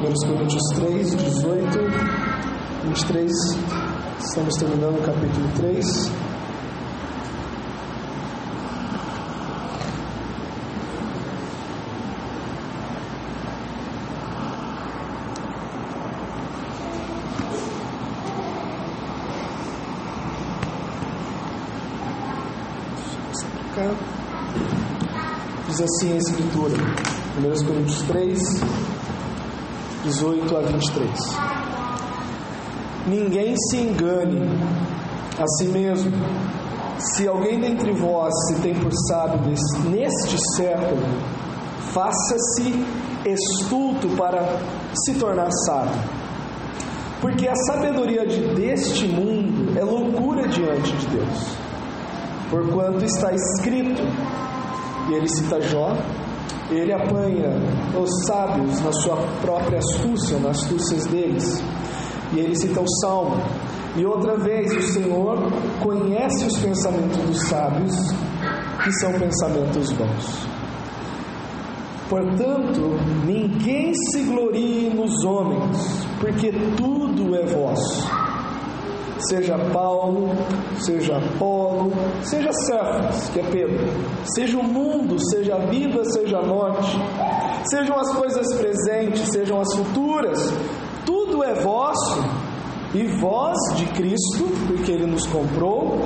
1 Coríntios 3, 18, 23, estamos terminando o capítulo 3. Diz assim a Escritura, 1 Coríntios 3, 18 a 23. Ninguém se engane a si mesmo. Se alguém dentre vós se tem por sábio neste século, faça-se estulto para se tornar sábio. Porque a sabedoria deste mundo é loucura diante de Deus. Porquanto está escrito, e ele cita Jó, ele apanha os sábios na sua própria astúcia, nas astúcias deles. E ele cita o Salmo, e outra vez o Senhor conhece os pensamentos dos sábios, que são pensamentos bons. Portanto, ninguém se glorie nos homens, porque tudo é vosso. Seja Paulo, seja Apolo, seja Cefas, que é Pedro, seja o mundo, seja a vida, seja a morte, sejam as coisas presentes, sejam as futuras, tudo é vosso, e vós de Cristo, porque Ele nos comprou,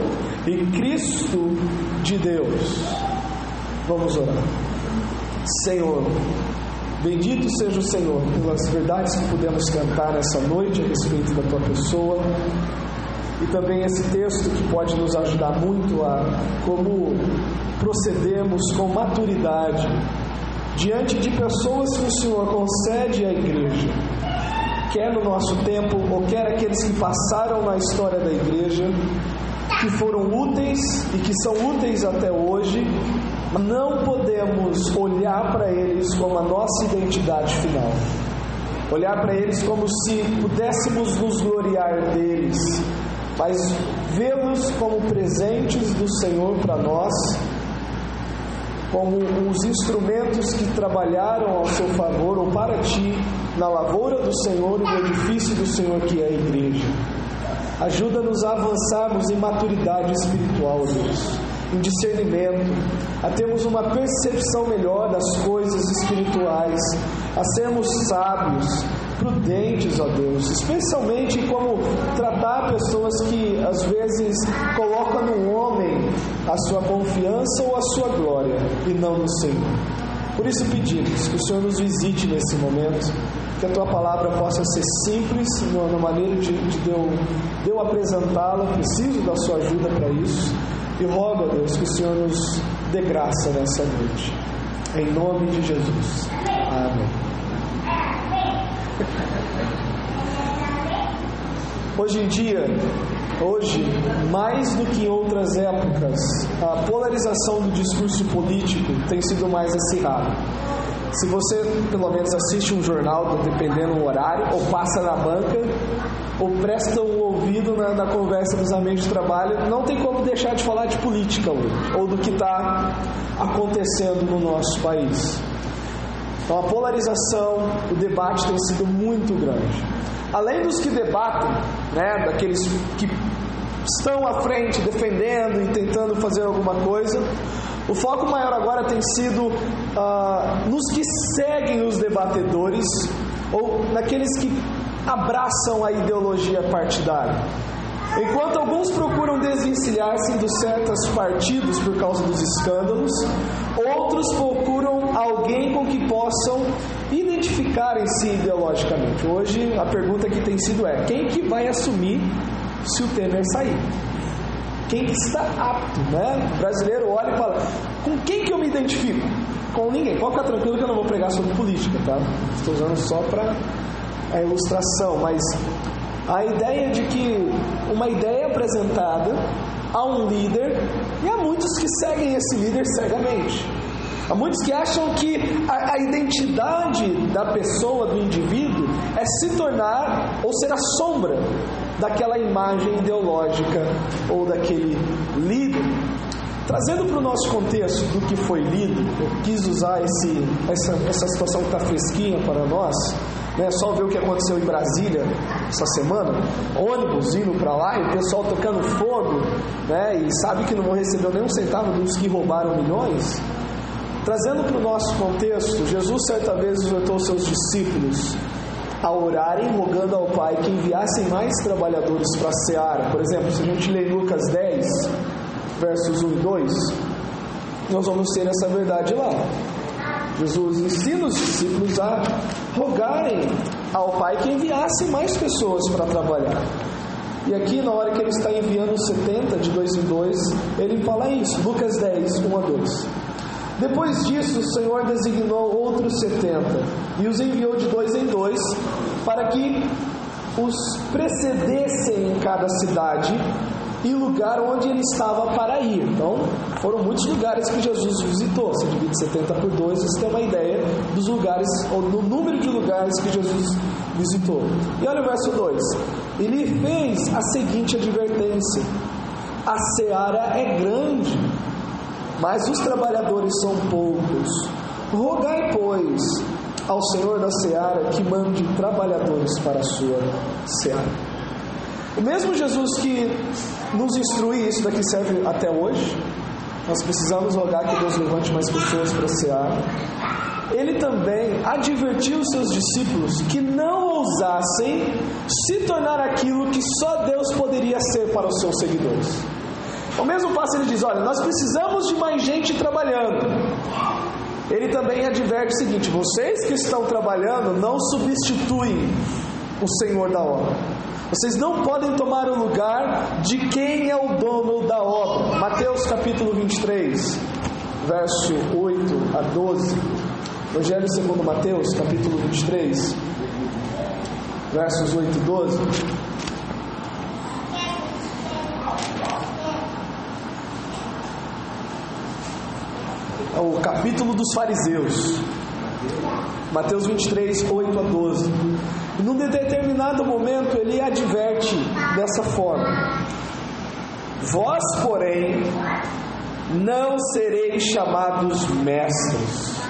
e Cristo de Deus. Vamos orar. Senhor, bendito seja o Senhor pelas verdades que pudemos cantar nessa noite a respeito da Tua pessoa, e também esse texto que pode nos ajudar muito a como procedermos com maturidade diante de pessoas que o Senhor concede à igreja, quer no nosso tempo ou quer aqueles que passaram na história da igreja, que foram úteis e que são úteis até hoje. Não podemos olhar para eles como a nossa identidade final, olhar para eles como se pudéssemos nos gloriar deles, mas vê-los como presentes do Senhor para nós, como os instrumentos que trabalharam ao seu favor ou para Ti, na lavoura do Senhor e no edifício do Senhor que é a igreja. Ajuda-nos a avançarmos em maturidade espiritual, Deus, em discernimento, a termos uma percepção melhor das coisas espirituais, a sermos sábios, prudentes, ó Deus, especialmente como tratar pessoas que às vezes colocam no homem a sua confiança ou a sua glória e não no Senhor. Por isso pedimos que o Senhor nos visite nesse momento, que a Tua palavra possa ser simples na maneira de eu apresentá-la. Preciso da Sua ajuda para isso e rogo a Deus que o Senhor nos dê graça nessa noite, em nome de Jesus. Amém. Hoje em dia, mais do que em outras épocas, a polarização do discurso político tem sido mais acirrada. Se você pelo menos assiste um jornal, dependendo do horário, ou passa na banca, ou presta um ouvido na conversa dos amigos de trabalho, não tem como deixar de falar de política hoje, ou do que está acontecendo no nosso país. Então a polarização, o debate tem sido muito grande. Além dos que debatem, daqueles que estão à frente defendendo e tentando fazer alguma coisa, o foco maior agora tem sido nos que seguem os debatedores ou naqueles que abraçam a ideologia partidária. Enquanto alguns procuram desvencilhar-se de certos partidos por causa dos escândalos, outros procuram alguém com que possam identificarem-se ideologicamente. Hoje a pergunta que tem sido quem que vai assumir se o Temer sair? Quem que está apto, O brasileiro olha e fala, com quem que eu me identifico? Com ninguém. Pode ficar tranquilo que eu não vou pregar sobre política, tá? Estou usando só para a ilustração, mas a ideia de que uma ideia apresentada a um líder, e há muitos que seguem esse líder cegamente. Há muitos que acham que a identidade da pessoa, do indivíduo, é se tornar ou ser a sombra daquela imagem ideológica ou daquele líder. Trazendo para o nosso contexto do que foi lido, eu quis usar essa situação que está fresquinha para nós. né? Só ver o que aconteceu em Brasília essa semana, ônibus indo para lá e o pessoal tocando fogo, né? E sabe que não vão receber nem um centavo dos que roubaram milhões. Trazendo para o nosso contexto, Jesus certa vez exortou seus discípulos a orarem, rogando ao Pai que enviassem mais trabalhadores para a seara. Por exemplo, se a gente ler Lucas 10, versos 1 e 2, nós vamos ter essa verdade lá. Jesus ensina os discípulos a rogarem ao Pai que enviasse mais pessoas para trabalhar. E aqui, na hora que ele está enviando os 70, de 2 em 2, ele fala isso, Lucas 10, 1 a 2. Depois disso, o Senhor designou outros 70 e os enviou de 2 em 2 para que os precedessem em cada cidade e lugar onde ele estava para ir. Então, foram muitos lugares que Jesus visitou. Você divide 70 por 2, você tem uma ideia dos lugares, ou do número de lugares que Jesus visitou. E olha o verso 2. Ele fez a seguinte advertência: a seara é grande, mas os trabalhadores são poucos. Rogai, pois, ao Senhor da seara que mande trabalhadores para a sua seara. O mesmo Jesus que nos instrui, isso daqui serve até hoje. Nós precisamos rogar que Deus levante mais pessoas para a seara. Ele também advertiu os seus discípulos que não ousassem se tornar aquilo que só Deus poderia ser para os seus seguidores. O mesmo passo ele diz: olha, nós precisamos de mais gente trabalhando. Ele também adverte o seguinte: vocês que estão trabalhando não substituem o Senhor da obra. Vocês não podem tomar o lugar de quem é o dono da obra. Mateus capítulo 23, verso 8 a 12. Evangelho segundo Mateus, capítulo 23, versos 8 e 12. É o capítulo dos fariseus. Mateus 23, 8 a 12. E num determinado momento ele adverte dessa forma: vós, porém, não sereis chamados mestres,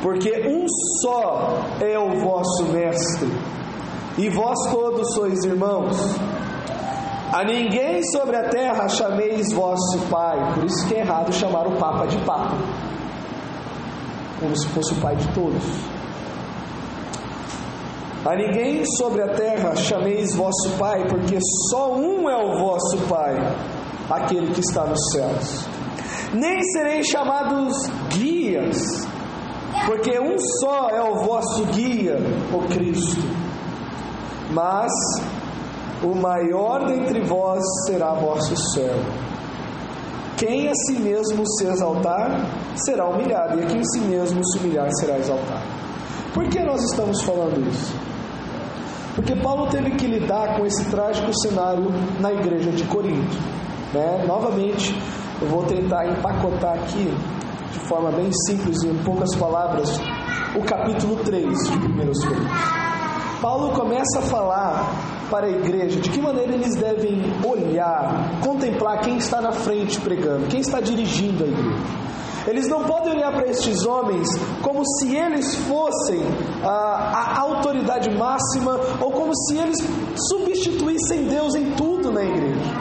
porque um só é o vosso mestre, e vós todos sois irmãos. A ninguém sobre a terra chameis vosso pai. Por isso que é errado chamar o Papa de Papa, como se fosse o pai de todos. A ninguém sobre a terra chameis vosso pai, porque só um é o vosso pai, aquele que está nos céus. Nem sereis chamados guias, porque um só é o vosso guia, o Cristo. Mas o maior dentre vós será vosso servo. Quem a si mesmo se exaltar, será humilhado, e a quem a si mesmo se humilhar, será exaltado. Por que nós estamos falando isso? Porque Paulo teve que lidar com esse trágico cenário na igreja de Corinto, né? Novamente, eu vou tentar empacotar aqui, de forma bem simples e em poucas palavras, o capítulo 3 de 1 Coríntios. Paulo começa a falar para a igreja de que maneira eles devem olhar, contemplar quem está na frente pregando, quem está dirigindo a igreja. Eles não podem olhar para estes homens como se eles fossem a autoridade máxima, ou como se eles substituíssem Deus em tudo na igreja.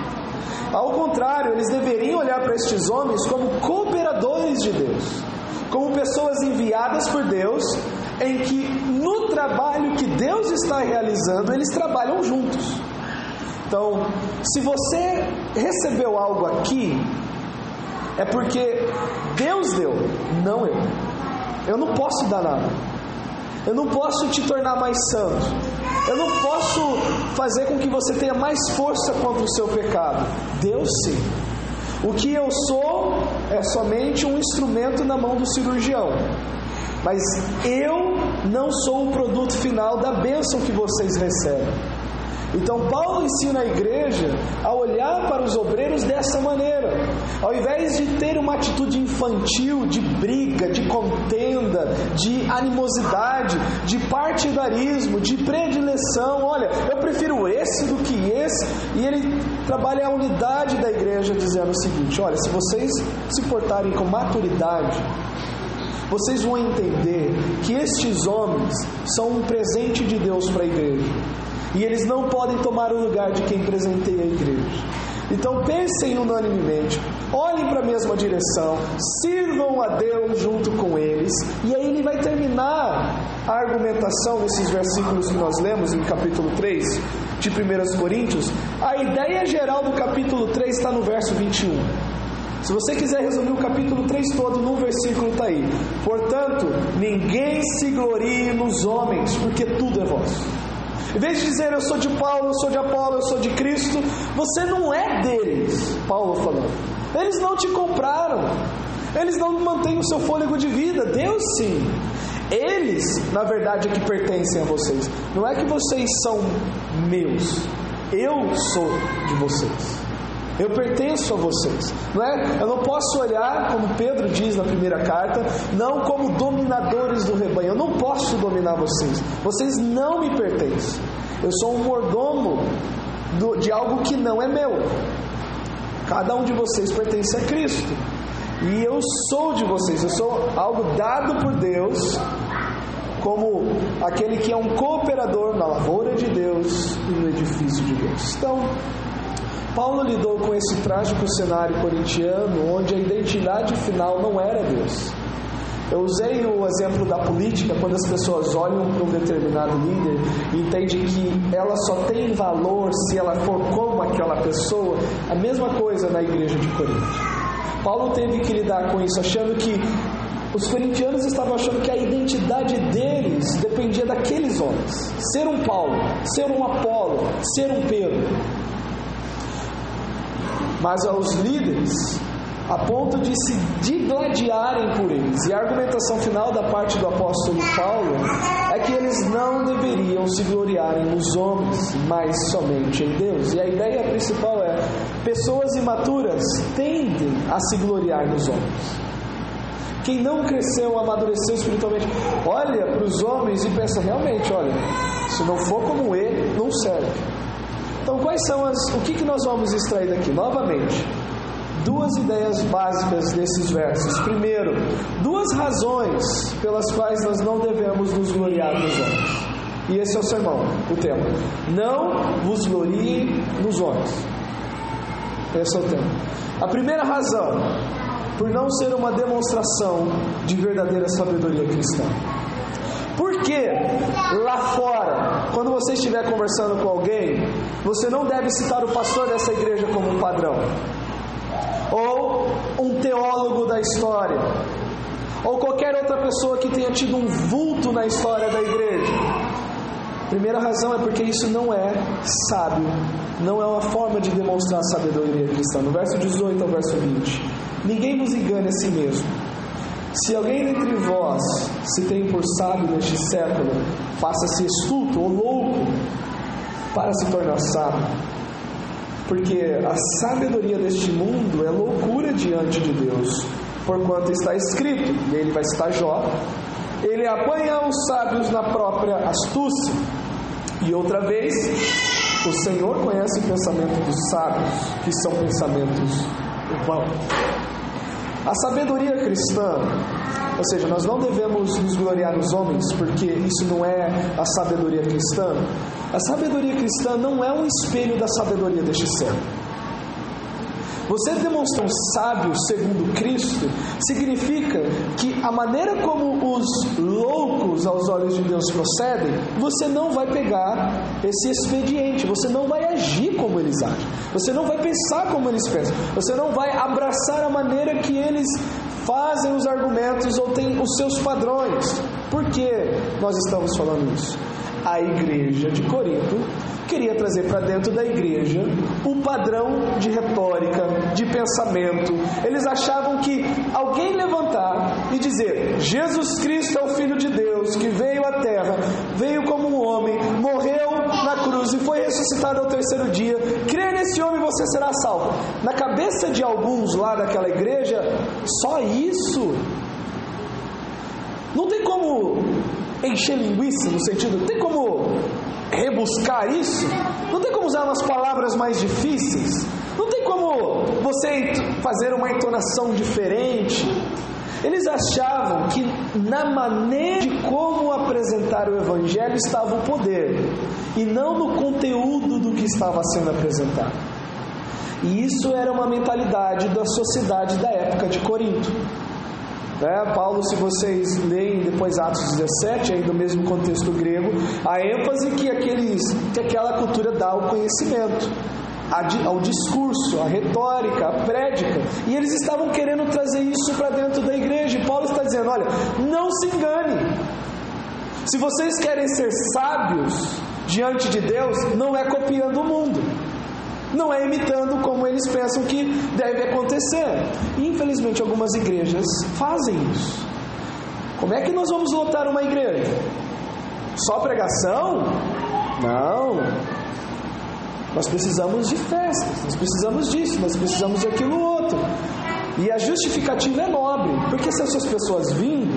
Ao contrário, eles deveriam olhar para estes homens como cooperadores de Deus, como pessoas enviadas por Deus, em que no trabalho que Deus está realizando, eles trabalham juntos. Então, se você recebeu algo aqui, é porque Deus deu, não eu. Eu não posso dar nada. Eu não posso te tornar mais santo. Eu não posso fazer com que você tenha mais força contra o seu pecado. Deus sim. O que eu sou é somente um instrumento na mão do cirurgião. Mas eu não sou o produto final da bênção que vocês recebem. Então Paulo ensina a igreja a olhar para os obreiros dessa maneira. Ao invés de ter uma atitude infantil, de briga, de contenda, de animosidade, de partidarismo, de predileção, olha, eu prefiro esse do que esse. E ele trabalha a unidade da igreja dizendo o seguinte: olha, se vocês se portarem com maturidade, vocês vão entender que estes homens são um presente de Deus para a igreja. E eles não podem tomar o lugar de quem presenteia a igreja. Então pensem unanimemente, olhem para a mesma direção, sirvam a Deus junto com eles. E aí ele vai terminar a argumentação nesses versículos que nós lemos em capítulo 3 de 1 Coríntios. A ideia geral do capítulo 3 está no verso 21. Se você quiser resumir o capítulo 3 todo, num versículo está aí: portanto, ninguém se glorie nos homens, porque tudo é vosso. Em vez de dizer eu sou de Paulo, eu sou de Apolo, eu sou de Cristo, você não é deles, Paulo falando. Eles não te compraram, eles não mantêm o seu fôlego de vida, Deus sim. Eles, na verdade, é que pertencem a vocês. Não é que vocês são meus, eu sou de vocês. Eu pertenço a vocês, não é? Eu não posso olhar, como Pedro diz na primeira carta, não como dominadores do rebanho. Eu não posso dominar vocês. Vocês não me pertencem. Eu sou um mordomo de algo que não é meu. Cada um de vocês pertence a Cristo. E eu sou de vocês. Eu sou algo dado por Deus, como aquele que é um cooperador na lavoura de Deus e no edifício de Deus. Então, Paulo lidou com esse trágico cenário corintiano, onde a identidade final não era Deus. Eu usei o exemplo da política, quando as pessoas olham para um determinado líder e entendem que ela só tem valor se ela for como aquela pessoa. A mesma coisa na igreja de Corinto. Paulo teve que lidar com isso, achando que os corintianos estavam achando que a identidade deles dependia daqueles homens. Ser um Paulo, ser um Apolo, ser um Pedro. Mas aos líderes, a ponto de se digladiarem por eles. E a argumentação final da parte do apóstolo Paulo é que eles não deveriam se gloriarem nos homens, mas somente em Deus. E a ideia principal é: pessoas imaturas tendem a se gloriar nos homens. Quem não cresceu, amadureceu espiritualmente, olha para os homens e pensa, realmente, olha, se não for como ele, não serve. Então, quais são o que nós vamos extrair daqui? Novamente, duas ideias básicas desses versos. Primeiro, duas razões pelas quais nós não devemos nos gloriar nos homens. E esse é o sermão, o tema. Não vos gloriem nos homens. Esse é o tema. A primeira razão, por não ser uma demonstração de verdadeira sabedoria cristã. Porque lá fora, quando você estiver conversando com alguém, você não deve citar o pastor dessa igreja como um padrão, ou um teólogo da história, ou qualquer outra pessoa que tenha tido um vulto na história da igreja. Primeira razão é porque isso não é sábio, não é uma forma de demonstrar sabedoria cristã. No verso 18 ao verso 20: ninguém vos engane a si mesmo. Se alguém dentre vós se tem por sábio neste século, faça-se estulto ou louco para se tornar sábio. Porque a sabedoria deste mundo é loucura diante de Deus. Porquanto está escrito, e ele vai citar Jó, ele apanha os sábios na própria astúcia. E outra vez, o Senhor conhece o pensamento dos sábios, que são pensamentos vãos. A sabedoria cristã, ou seja, nós não devemos nos gloriar nos homens, porque isso não é a sabedoria cristã. A sabedoria cristã não é um espelho da sabedoria deste século. Você demonstrar um sábio segundo Cristo significa que a maneira como os loucos aos olhos de Deus procedem, você não vai pegar esse expediente, você não vai agir como eles agem, você não vai pensar como eles pensam, você não vai abraçar a maneira que eles fazem os argumentos ou têm os seus padrões. Por que nós estamos falando isso? A igreja de Corinto queria trazer para dentro da igreja o padrão de retórica, de pensamento. Eles achavam que alguém levantar e dizer: Jesus Cristo é o Filho de Deus, que veio à terra, veio como um homem, morreu na cruz e foi ressuscitado ao terceiro dia, crê nesse homem e você será salvo. Na cabeça de alguns lá daquela igreja, só isso. Não tem como encher linguiça, no sentido, não tem como rebuscar isso, não tem como usar umas palavras mais difíceis, não tem como você fazer uma entonação diferente. Eles achavam que na maneira de como apresentar o Evangelho estava o poder, e não no conteúdo do que estava sendo apresentado. E isso era uma mentalidade da sociedade da época de Corinto. Paulo, se vocês leem depois Atos 17, aí do mesmo contexto grego, a ênfase que aquela cultura dá ao conhecimento, ao discurso, à retórica, à prédica, e eles estavam querendo trazer isso para dentro da igreja. E Paulo está dizendo: olha, não se engane, se vocês querem ser sábios diante de Deus, não é copiando o mundo, não é imitando como eles pensam que deve acontecer. E infelizmente algumas igrejas fazem isso. Como é que nós vamos lotar uma igreja? Só pregação? Não. Nós precisamos de festas, nós precisamos disso, nós precisamos daquilo outro. E a justificativa é nobre, porque se essas pessoas vindo,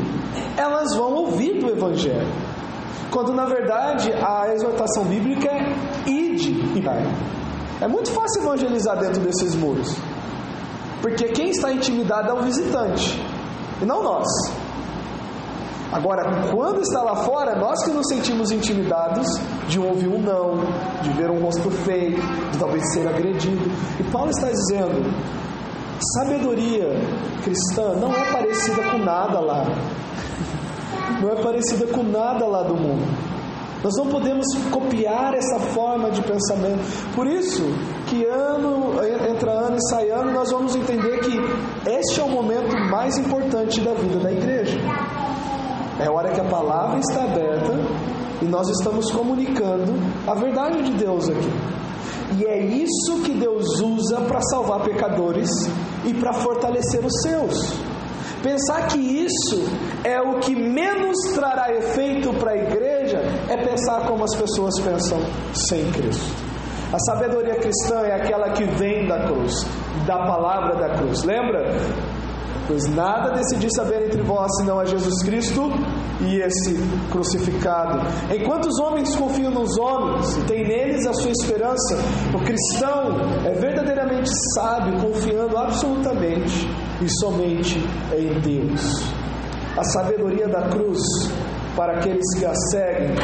elas vão ouvir do Evangelho. Quando na verdade a exortação bíblica é ide e vai. É muito fácil evangelizar dentro desses muros, porque quem está intimidado é o visitante, e não nós. Agora, quando está lá fora, nós que nos sentimos intimidados de ouvir um não, de ver um rosto feio, de talvez ser agredido. E Paulo está dizendo: sabedoria cristã não é parecida com nada lá. Não é parecida com nada lá do mundo. Nós não podemos copiar essa forma de pensamento. Por isso que entra ano e sai ano, nós vamos entender que este é o momento mais importante da vida da igreja. É a hora que a palavra está aberta e nós estamos comunicando a verdade de Deus aqui. E é isso que Deus usa para salvar pecadores e para fortalecer os seus. Pensar que isso é o que menos trará efeito para a igreja é pensar como as pessoas pensam sem Cristo. A sabedoria cristã é aquela que vem da cruz, da palavra da cruz. Lembra? Pois nada decidi saber entre vós senão a Jesus Cristo e esse crucificado. Enquanto os homens confiam nos homens e têm neles a sua esperança, o cristão é verdadeiramente sábio, confiando absolutamente e somente em Deus. A sabedoria da cruz, para aqueles que a seguem,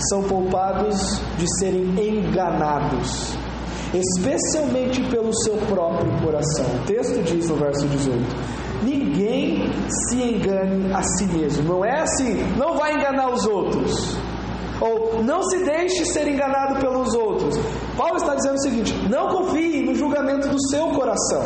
são poupados de serem enganados, especialmente pelo seu próprio coração. O texto diz no verso 18: ninguém se engane a si mesmo. Não é assim, não vai enganar os outros, ou não se deixe ser enganado pelos outros. Paulo está dizendo o seguinte: não confie no julgamento do seu coração.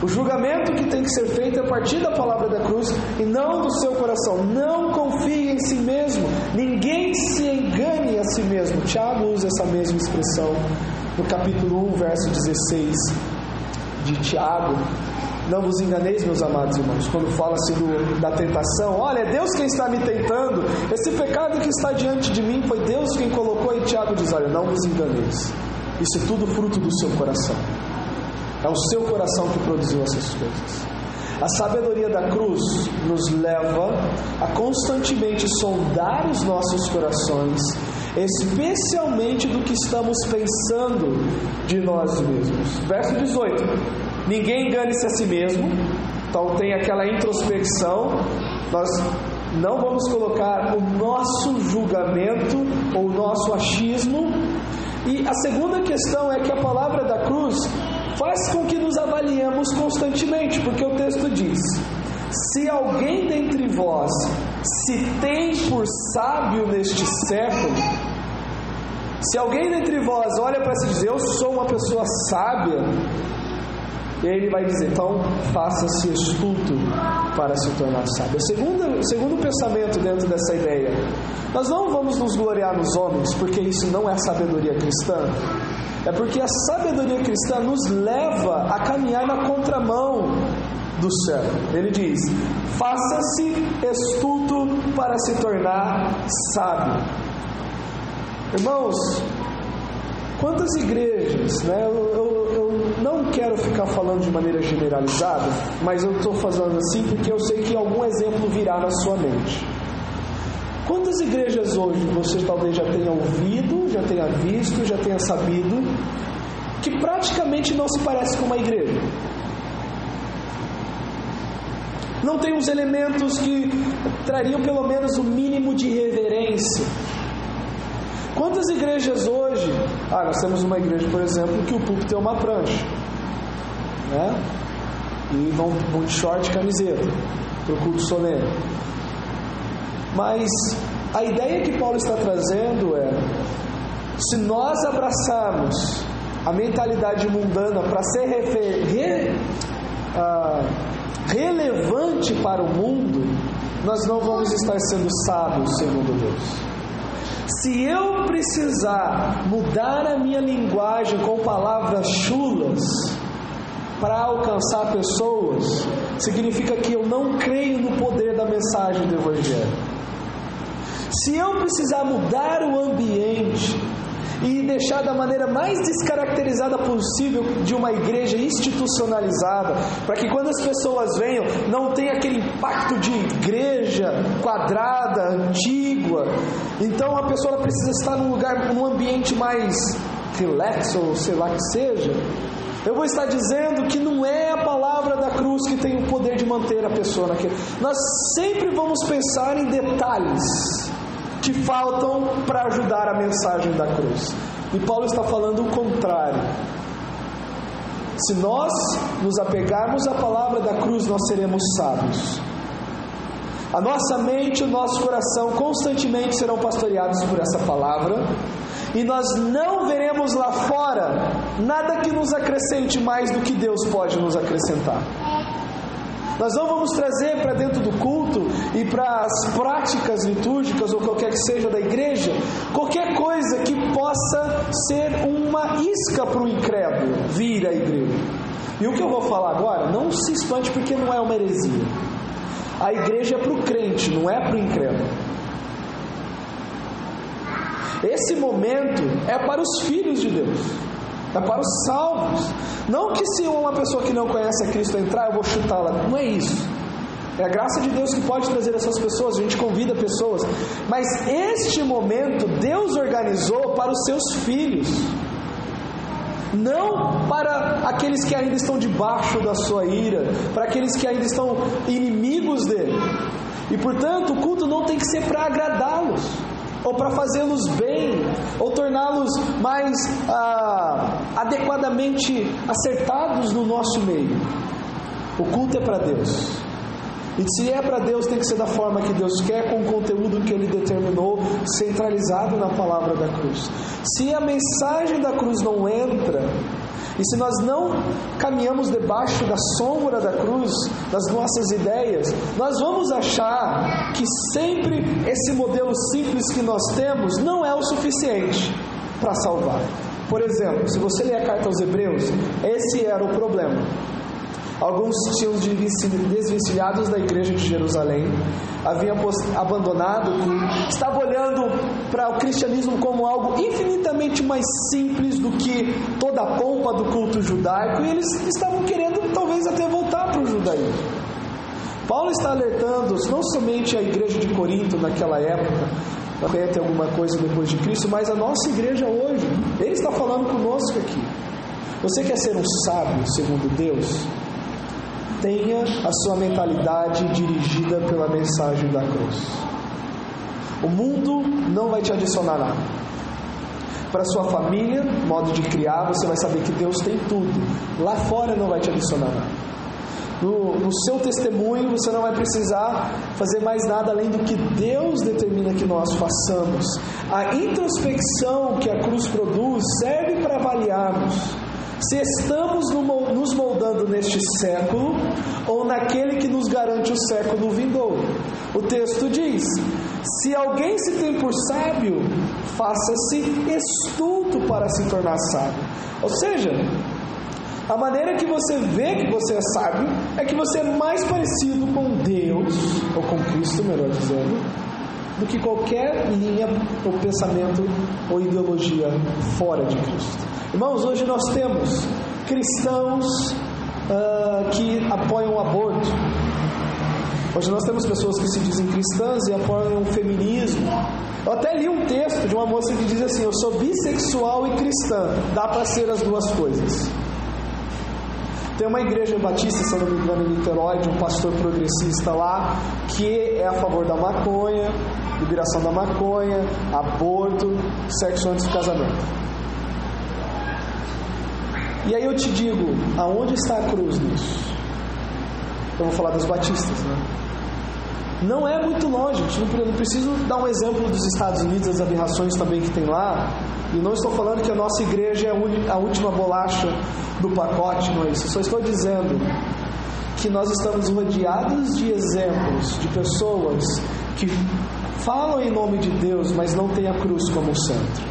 O julgamento que tem que ser feito é a partir da palavra da cruz e não do seu coração. Não confie em si mesmo. Ninguém se engane a si mesmo. Tiago usa essa mesma expressão no capítulo 1, verso 16 de Tiago. Não vos enganeis, meus amados irmãos, quando fala-se da tentação. Olha, é Deus quem está me tentando. Esse pecado que está diante de mim foi Deus quem colocou. E Tiago diz: olha, não vos enganeis. Isso é tudo fruto do seu coração. É o seu coração que produziu essas coisas. A sabedoria da cruz nos leva a constantemente sondar os nossos corações, especialmente do que estamos pensando de nós mesmos. Verso 18: ninguém engane-se a si mesmo. Então tem aquela introspecção. Nós não vamos colocar o nosso julgamento ou o nosso achismo. E a segunda questão é que a palavra da cruz faz com que nos avaliemos constantemente, porque o texto diz: se alguém dentre vós se tem por sábio neste século, se alguém dentre vós olha para si e diz: eu sou uma pessoa sábia, ele vai dizer: então faça-se astuto para se tornar sábio. O segundo pensamento dentro dessa ideia: nós não vamos nos gloriar nos homens, porque isso não é sabedoria cristã. É porque a sabedoria cristã nos leva a caminhar na contramão do céu. Ele diz: faça-se astuto para se tornar sábio. Irmãos, quantas igrejas, né? Eu não quero ficar falando de maneira generalizada, mas eu estou fazendo assim porque eu sei que algum exemplo virá na sua mente. Quantas igrejas hoje você talvez já tenha ouvido, já tenha visto, já tenha sabido, que praticamente não se parece com uma igreja? não tem os elementos que trariam pelo menos o mínimo de reverência. Quantas igrejas hoje, nós temos uma igreja, por exemplo, que o púlpito é uma prancha, né? E vão de short e camiseta para o culto solene. Mas a ideia que Paulo está trazendo é: se nós abraçarmos a mentalidade mundana para ser relevante para o mundo, nós não vamos estar sendo sábios segundo Deus. Se eu precisar mudar a minha linguagem com palavras chulas para alcançar pessoas, significa que eu não creio no poder da mensagem do Evangelho. Se eu precisar mudar o ambiente e deixar da maneira mais descaracterizada possível de uma igreja institucionalizada, para que quando as pessoas venham, não tenha aquele impacto de igreja quadrada, antiga, então a pessoa precisa estar num ambiente mais relax, ou sei lá que seja, eu vou estar dizendo que não é a palavra da cruz que tem o poder de manter a pessoa naquele. Nós sempre vamos pensar em detalhes que faltam para ajudar a mensagem da cruz. E Paulo está falando o contrário. Se nós nos apegarmos à palavra da cruz, nós seremos sábios. A nossa mente e o nosso coração constantemente serão pastoreados por essa palavra, e nós não veremos lá fora nada que nos acrescente mais do que Deus pode nos acrescentar. Nós não vamos trazer para dentro do culto e para as práticas litúrgicas ou qualquer que seja da igreja, qualquer coisa que possa ser uma isca para o incrédulo vir à igreja. E o que eu vou falar agora, não se espante, porque não é uma heresia. A igreja é para o crente, não é para o incrédulo. Esse momento é para os filhos de Deus, é para os salvos. Não que se uma pessoa que não conhece a Cristo entrar, eu vou chutá-la. Não é isso. É a graça de Deus que pode trazer essas pessoas. A gente convida pessoas. Mas este momento Deus organizou para os seus filhos, não para aqueles que ainda estão debaixo da sua ira, para aqueles que ainda estão inimigos dele. E portanto o culto não tem que ser para agradá-los, ou para fazê-los bem, ou torná-los mais adequadamente acertados no nosso meio. O culto é para Deus. E se é para Deus, tem que ser da forma que Deus quer, com o conteúdo que Ele determinou, centralizado na palavra da cruz. Se a mensagem da cruz não entra, e se nós não caminhamos debaixo da sombra da cruz, das nossas ideias, nós vamos achar que sempre esse modelo simples que nós temos não é o suficiente para salvar. Por exemplo, se você ler a carta aos Hebreus, esse era o problema. Alguns tinham desvencilhados da igreja de Jerusalém, haviam abandonado, estavam olhando para o cristianismo como algo infinitamente mais simples do que toda a pompa do culto judaico, e eles estavam querendo talvez até voltar para o judaísmo. Paulo está alertando não somente a igreja de Corinto naquela época, até tem alguma coisa depois de Cristo, mas a nossa igreja hoje. Ele está falando conosco aqui. Você quer ser um sábio segundo Deus? Tenha a sua mentalidade dirigida pela mensagem da cruz. O mundo não vai te adicionar nada. Para a sua família, modo de criar, você vai saber que Deus tem tudo. Lá fora não vai te adicionar nada. No seu testemunho, você não vai precisar fazer mais nada além do que Deus determina que nós façamos. A introspecção que a cruz produz serve para avaliarmos se estamos nos moldando neste século ou naquele que nos garante o século vindouro. O texto diz: se alguém se tem por sábio, faça-se estulto para se tornar sábio. Ou seja, a maneira que você vê que você é sábio é que você é mais parecido com Deus, ou com Cristo, melhor dizendo, do que qualquer linha ou pensamento ou ideologia fora de Cristo. Irmãos, hoje nós temos cristãos que apoiam o aborto. Hoje nós temos pessoas que se dizem cristãs e apoiam o feminismo. Eu até li um texto de uma moça que diz assim: eu sou bissexual e cristã, dá para ser as duas coisas. Tem uma igreja batista, se eu não me engano, em Niterói, de um pastor progressista lá, que é a favor da maconha, liberação da maconha, aborto, sexo antes do casamento. E aí eu te digo, aonde está a cruz nisso? Eu vou falar dos batistas, né? Não é muito longe, não preciso dar um exemplo dos Estados Unidos, das aberrações também que tem lá, e não estou falando que a nossa igreja é a última bolacha do pacote, não é isso. Eu só estou dizendo que nós estamos rodeados de exemplos, de pessoas que falam em nome de Deus, mas não têm a cruz como centro,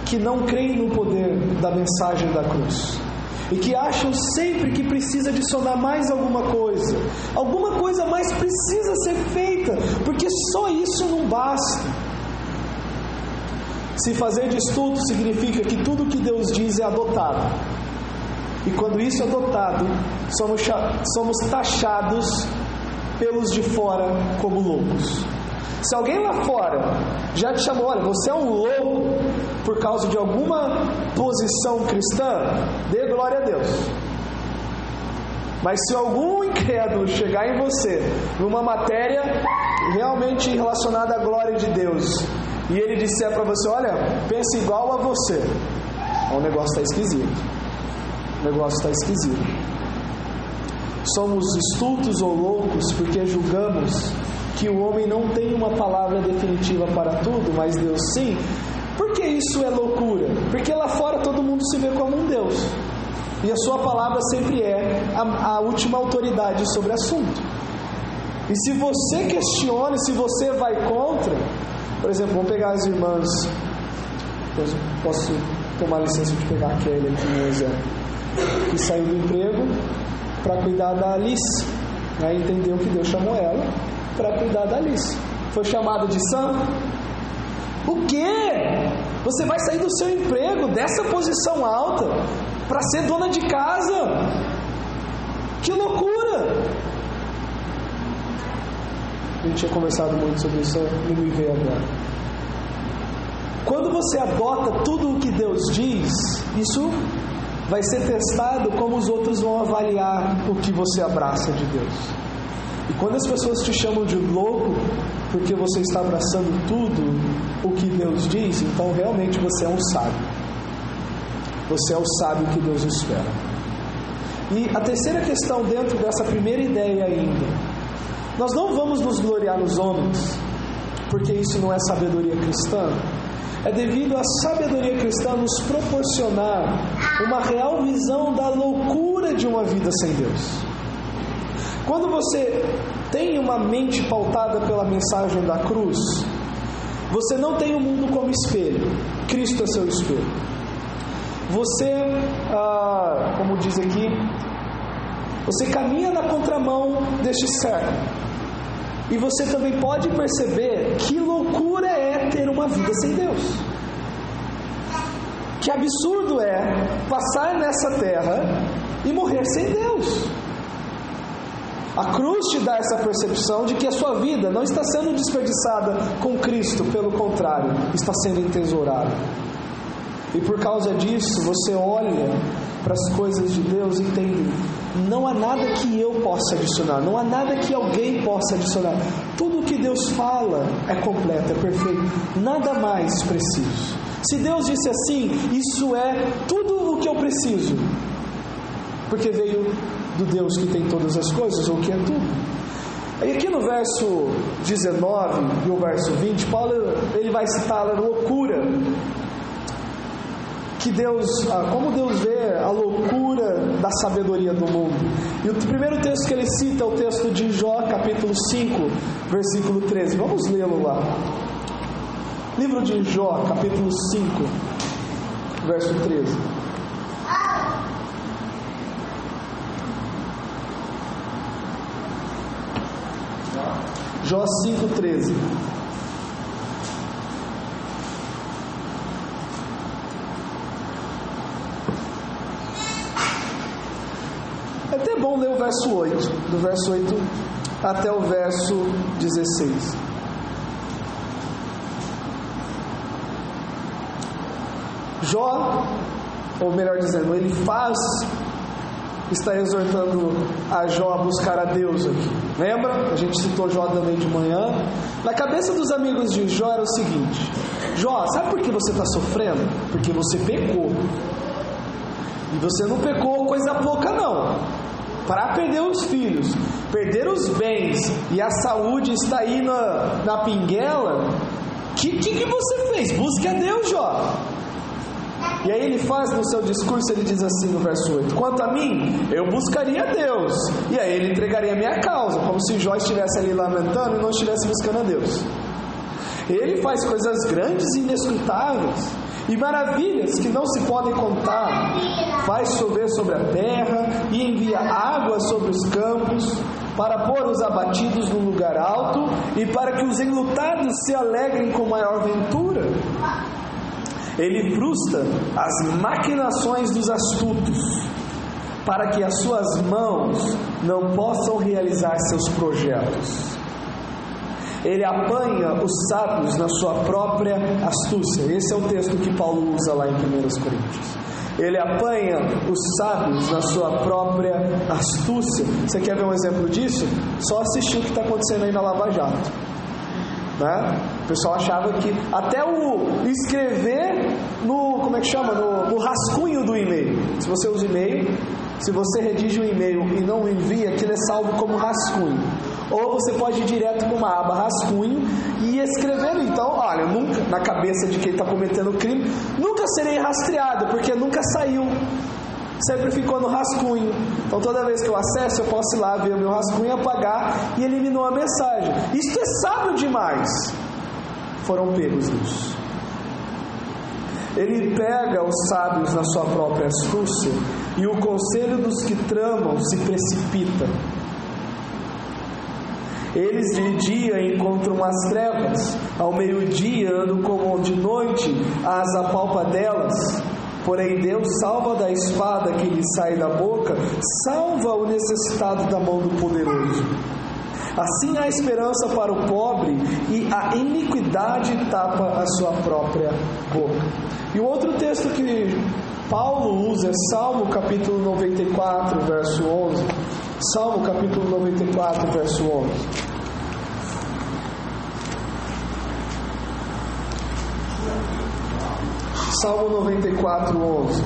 que não creem no poder da mensagem da cruz, e que acham sempre que precisa adicionar mais alguma coisa mais precisa ser feita, porque só isso não basta. Se fazer de estudo significa que tudo que Deus diz é adotado, e quando isso é adotado, somos taxados pelos de fora como loucos. Se alguém lá fora já te chamou, olha, você é um louco por causa de alguma posição cristã, dê glória a Deus. Mas se algum incrédulo chegar em você numa matéria realmente relacionada à glória de Deus, e ele disser para você, olha, pensa igual a você, o negócio está esquisito. O negócio está esquisito. Somos estultos ou loucos porque julgamos que o homem não tem uma palavra definitiva para tudo, mas Deus sim. Por que isso é loucura? Porque lá fora todo mundo se vê como um Deus, e a sua palavra sempre é a última autoridade sobre o assunto. E se você questiona, se você vai contra, por exemplo, vamos pegar as irmãs, posso tomar licença de pegar a Kelly aqui no exemplo, que saiu do emprego para cuidar da Alice, né? Entendeu que Deus chamou ela para cuidar da Alice. Foi chamada de santo? O quê? Você vai sair do seu emprego, dessa posição alta, para ser dona de casa? Que loucura! A gente tinha conversado muito sobre isso e me veio agora. Quando você adota tudo o que Deus diz, isso vai ser testado como os outros vão avaliar o que você abraça de Deus. E quando as pessoas te chamam de louco porque você está abraçando tudo o que Deus diz, então realmente você é um sábio. Você é o sábio que Deus espera. E a terceira questão dentro dessa primeira ideia ainda, nós não vamos nos gloriar nos homens, porque isso não é sabedoria cristã. É devido à sabedoria cristã nos proporcionar uma real visão da loucura de uma vida sem Deus. Quando você tem uma mente pautada pela mensagem da cruz, você não tem o mundo como espelho. Cristo é seu espelho. Você, como diz aqui, você caminha na contramão deste século. E você também pode perceber que loucura é ter uma vida sem Deus. Que absurdo é passar nessa terra e morrer sem Deus. A cruz te dá essa percepção de que a sua vida não está sendo desperdiçada com Cristo, pelo contrário, está sendo entesourada. E por causa disso, você olha para as coisas de Deus e entende, não há nada que eu possa adicionar, não há nada que alguém possa adicionar. Tudo o que Deus fala é completo, é perfeito, nada mais preciso. Se Deus disse assim, isso é tudo o que eu preciso, porque veio do Deus que tem todas as coisas, ou que é tudo. E aqui no verso 19 e o verso 20, Paulo ele vai citar a loucura que Deus, como Deus vê a loucura da sabedoria do mundo. E o primeiro texto que ele cita é o texto de Jó, capítulo 5, versículo 13. Vamos lê-lo lá. Livro de Jó, capítulo 5, verso 13. Jó 5,13. É até bom ler o verso 8, do verso 8 até o verso 16. Jó, ou melhor dizendo, ele faz está exortando a Jó a buscar a Deus aqui. Lembra? A gente citou Jó também de manhã. Na cabeça dos amigos de Jó era o seguinte: Jó, sabe por que você está sofrendo? Porque você pecou. E você não pecou coisa pouca não. Para perder os filhos, perder os bens e a saúde está aí na pinguela, que você fez? Busque a Deus, Jó. E aí ele faz no seu discurso, ele diz assim no verso 8: quanto a mim, eu buscaria a Deus, e aí ele entregaria a minha causa, como se Jó estivesse ali lamentando e não estivesse buscando a Deus. Ele faz coisas grandes e inescrutáveis, e maravilhas que não se podem contar. Faz chover sobre a terra e envia água sobre os campos, para pôr os abatidos no lugar alto e para que os enlutados se alegrem com maior ventura. Ele frustra as maquinações dos astutos, para que as suas mãos não possam realizar seus projetos. Ele apanha os sábios na sua própria astúcia. Esse é o texto que Paulo usa lá em 1 Coríntios. Ele apanha os sábios na sua própria astúcia. Você quer ver um exemplo disso? Só assistir o que está acontecendo aí na Lava Jato, né? O pessoal achava que até o escrever no, como é que chama? No rascunho do e-mail. Se você usa e-mail, se você redige um e-mail e não envia, aquilo é salvo como rascunho. Ou você pode ir direto para uma aba rascunho e escrever. Então, olha, nunca, na cabeça de quem está cometendo crime, nunca serei rastreado, porque nunca saiu. Sempre ficou no rascunho. Então toda vez que eu acesso, eu posso ir lá ver o meu rascunho, apagar e eliminou a mensagem. Isto é sábio demais. Foram pegos nisso. Ele pega os sábios na sua própria astúcia, e o conselho dos que tramam se precipita. Eles de dia encontram as trevas, ao meio-dia andam como de noite as apalpadelas. Porém Deus salva da espada que lhe sai da boca, salva o necessitado da mão do poderoso. Assim há esperança para o pobre, e a iniquidade tapa a sua própria boca. E o outro texto que Paulo usa é Salmo capítulo 94, verso 11. Salmo capítulo 94, verso 11. Salmo 94, 11.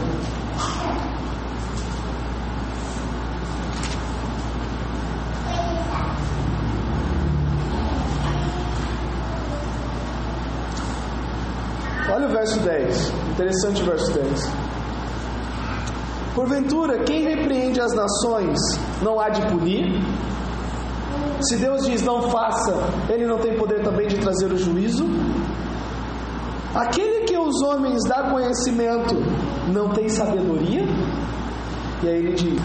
Olha o verso 10. Interessante o verso 10. Porventura, quem repreende as nações não há de punir? Se Deus diz não faça, Ele não tem poder também de trazer o juízo? Aquele que os homens dá conhecimento não tem sabedoria? E aí ele diz: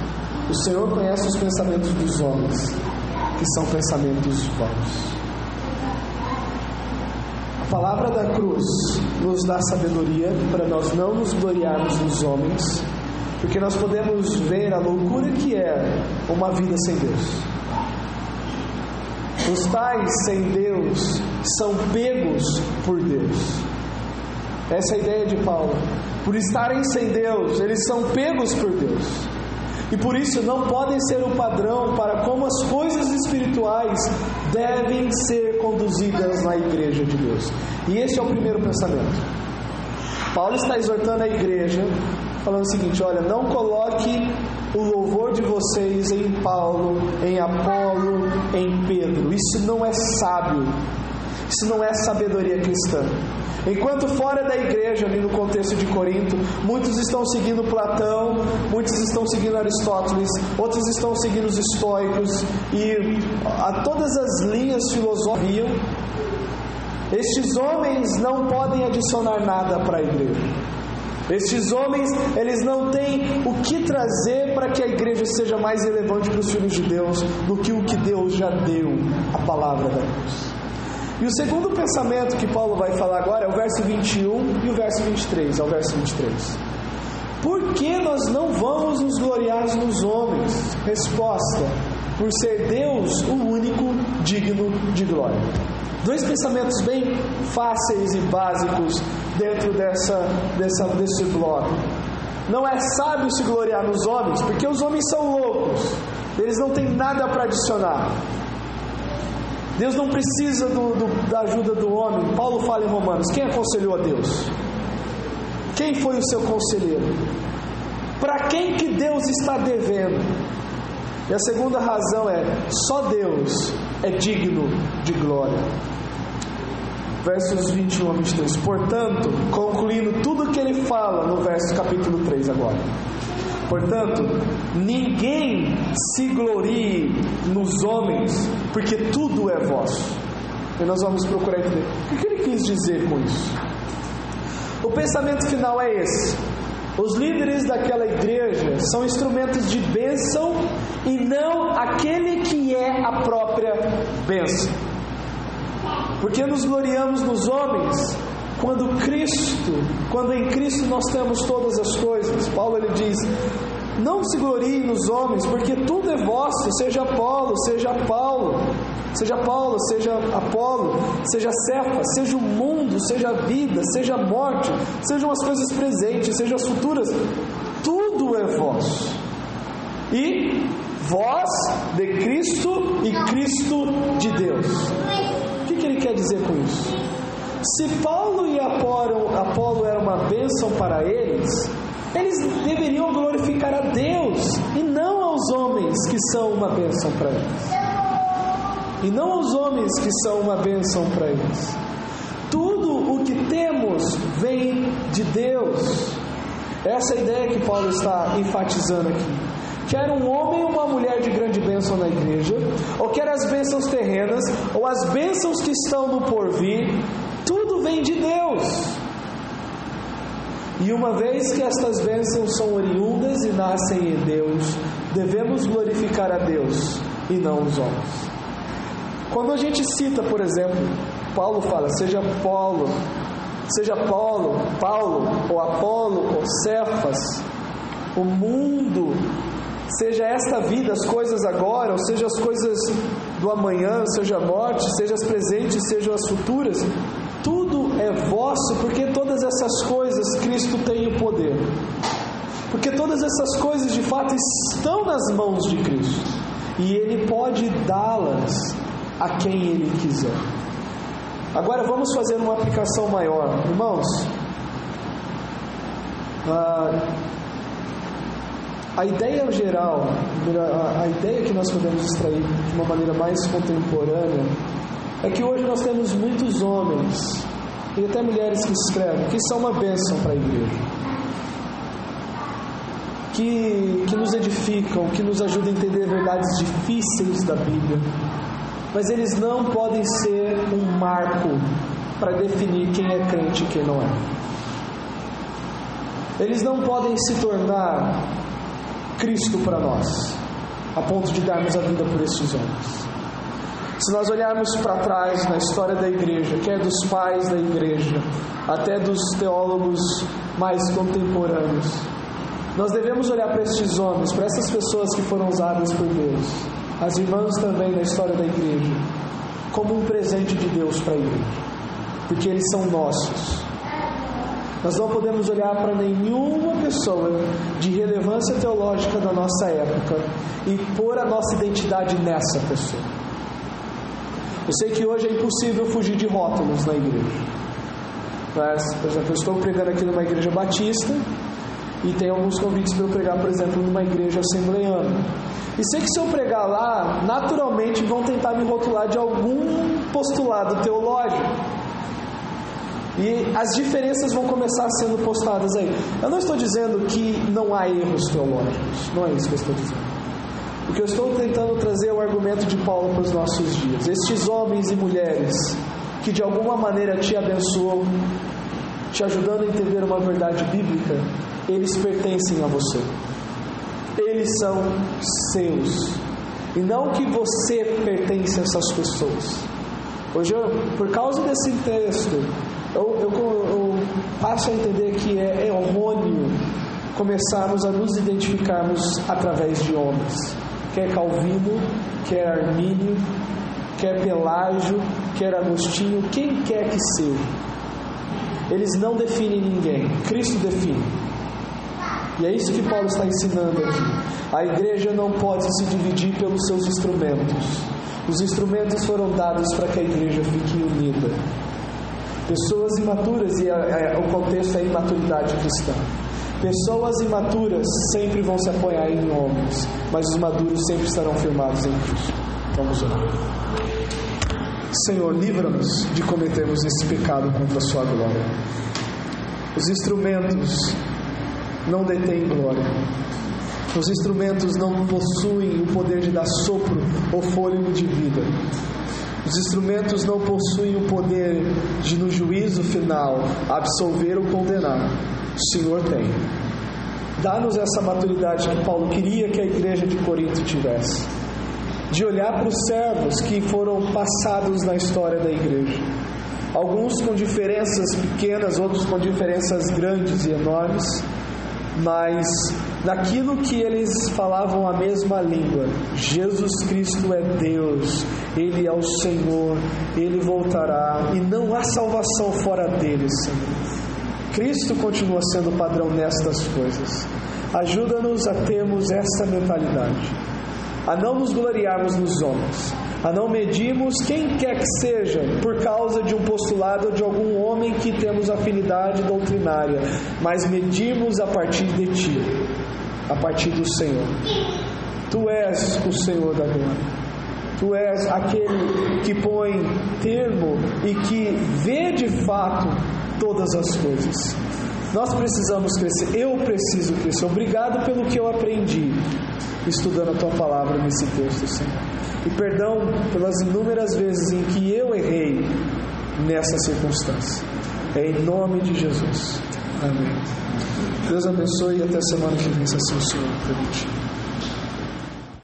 o Senhor conhece os pensamentos dos homens, que são pensamentos vãos. A palavra da cruz nos dá sabedoria para nós não nos gloriarmos nos homens, porque nós podemos ver a loucura que é uma vida sem Deus. Os tais sem Deus são pegos por Deus. Essa é a ideia de Paulo. Por estarem sem Deus, eles são pegos por Deus. E por isso não podem ser o padrão para como as coisas espirituais devem ser conduzidas na igreja de Deus. E esse é o primeiro pensamento. Paulo está exortando a igreja, falando o seguinte: olha, não coloque o louvor de vocês em Paulo, em Apolo, em Pedro. Isso não é sábio. Isso não é sabedoria cristã. Enquanto fora da igreja, ali no contexto de Corinto, muitos estão seguindo Platão, muitos estão seguindo Aristóteles, outros estão seguindo os estoicos e a todas as linhas filosóficas. Estes homens não podem adicionar nada para a igreja. Estes homens, eles não têm o que trazer para que a igreja seja mais relevante para os filhos de Deus do que o que Deus já deu, a palavra da cruz. E o segundo pensamento que Paulo vai falar agora é o verso 21 e o verso 23, é o verso 23. Por que nós não vamos nos gloriar nos homens? Resposta: por ser Deus o único digno de glória. Dois pensamentos bem fáceis e básicos dentro desse bloco. Não é sábio se gloriar nos homens, porque os homens são loucos, eles não têm nada para adicionar. Deus não precisa da ajuda do homem. Paulo fala em Romanos: quem aconselhou a Deus? Quem foi o seu conselheiro? Para quem que Deus está devendo? E a segunda razão é: só Deus é digno de glória. Versos 21 a 23. Portanto, concluindo tudo que ele fala no verso capítulo 3 agora. Portanto, ninguém se glorie nos homens, porque tudo é vosso. E nós vamos procurar entender o que ele quis dizer com isso. O pensamento final é esse: os líderes daquela igreja são instrumentos de bênção e não aquele que é a própria bênção. Porque nos gloriamos nos homens quando em Cristo nós temos todas as coisas. Paulo ele diz: não se glorie nos homens, porque tudo é vosso, seja Apolo, seja Apolo, seja Apolo, seja Cefa, seja o mundo, seja a vida, seja a morte, sejam as coisas presentes, sejam as futuras, tudo é vosso. E vós de Cristo e Cristo de Deus. O que ele quer dizer com isso? Se Paulo e Apolo eram uma bênção para eles deveriam glorificar a Deus e não aos homens que são uma bênção para eles. E não aos homens que são uma bênção para eles. Tudo o que temos vem de Deus. Essa é a ideia que Paulo está enfatizando aqui. Quer um homem ou uma mulher de grande bênção na igreja, ou quer as bênçãos terrenas, ou as bênçãos que estão no porvir, tudo vem de Deus. E uma vez que estas bênçãos são oriundas e nascem em Deus, devemos glorificar a Deus e não os homens. Quando a gente cita, por exemplo, Paulo fala: seja Paulo, ou Apolo, ou Cefas, o mundo, seja esta vida, as coisas agora, ou seja as coisas do amanhã, seja a morte, seja as presentes, sejam as futuras, tudo é vosso, porque todas essas coisas Cristo tem o poder. Porque todas essas coisas de fato estão nas mãos de Cristo, e Ele pode dá-las a quem Ele quiser. Agora vamos fazer uma aplicação maior, irmãos. A ideia geral, a ideia que nós podemos extrair de uma maneira mais contemporânea, é que hoje nós temos muitos homens e até mulheres que escrevem, que são uma bênção para a igreja, que nos edificam, que nos ajudam a entender verdades difíceis da Bíblia, mas eles não podem ser um marco para definir quem é crente e quem não é. Eles não podem se tornar Cristo para nós, a ponto de darmos a vida por esses homens. Se nós olharmos para trás na história da igreja, quer dos pais da igreja, até dos teólogos mais contemporâneos, nós devemos olhar para estes homens, para essas pessoas que foram usadas por Deus, as irmãs também na história da igreja, como um presente de Deus para a igreja, porque eles são nossos. Nós não podemos olhar para nenhuma pessoa de relevância teológica da nossa época e pôr a nossa identidade nessa pessoa. Eu sei que hoje é impossível fugir de rótulos na igreja. Mas, por exemplo, eu estou pregando aqui numa igreja batista e tem alguns convites para eu pregar, por exemplo, numa igreja assembleiana. E sei que se eu pregar lá, naturalmente vão tentar me rotular de algum postulado teológico. E as diferenças vão começar sendo postadas aí. Eu não estou dizendo que não há erros teológicos. Não é isso que eu estou dizendo. O que eu estou tentando trazer é o argumento de Paulo para os nossos dias. Estes homens e mulheres que de alguma maneira te abençoam, te ajudando a entender uma verdade bíblica, eles pertencem a você. Eles são seus. E não que você pertence a essas pessoas. Hoje, por causa desse texto, eu passo a entender que é errôneo começarmos a nos identificarmos através de homens. Quer Calvino, quer Armínio, quer Pelágio, quer Agostinho, quem quer que seja. Eles não definem ninguém, Cristo define. E é isso que Paulo está ensinando aqui. A igreja não pode se dividir pelos seus instrumentos. Os instrumentos foram dados para que a igreja fique unida. Pessoas imaturas, e o contexto é a imaturidade cristã. Pessoas imaturas sempre vão se apoiar em homens, mas os maduros sempre estarão firmados em Cristo. Vamos orar. Senhor, livra-nos de cometermos esse pecado contra a sua glória. Os instrumentos não detêm glória. Os instrumentos não possuem o poder de dar sopro ou fôlego de vida. Os instrumentos não possuem o poder de, no juízo final, absolver ou condenar. O Senhor tem. Dá-nos essa maturidade que Paulo queria que a igreja de Corinto tivesse, de olhar para os servos que foram passados na história da igreja, alguns com diferenças pequenas, outros com diferenças grandes e enormes, mas naquilo que eles falavam a mesma língua: Jesus Cristo é Deus, Ele é o Senhor, Ele voltará e não há salvação fora dele, Senhor. Cristo continua sendo o padrão nestas coisas. Ajuda-nos a termos essa mentalidade, a não nos gloriarmos nos homens, a não medirmos quem quer que seja por causa de um postulado ou de algum homem que temos afinidade doutrinária, mas medirmos a partir de Ti, a partir do Senhor. Tu és o Senhor da glória. Tu és aquele que põe termo e que vê de fato todas as coisas. Nós precisamos crescer, eu preciso crescer. Obrigado pelo que eu aprendi estudando a Tua Palavra nesse texto, Senhor. E perdão pelas inúmeras vezes em que eu errei nessa circunstância. É em nome de Jesus. Amém. Deus abençoe e até semana que vem, se assim o Senhor permitir.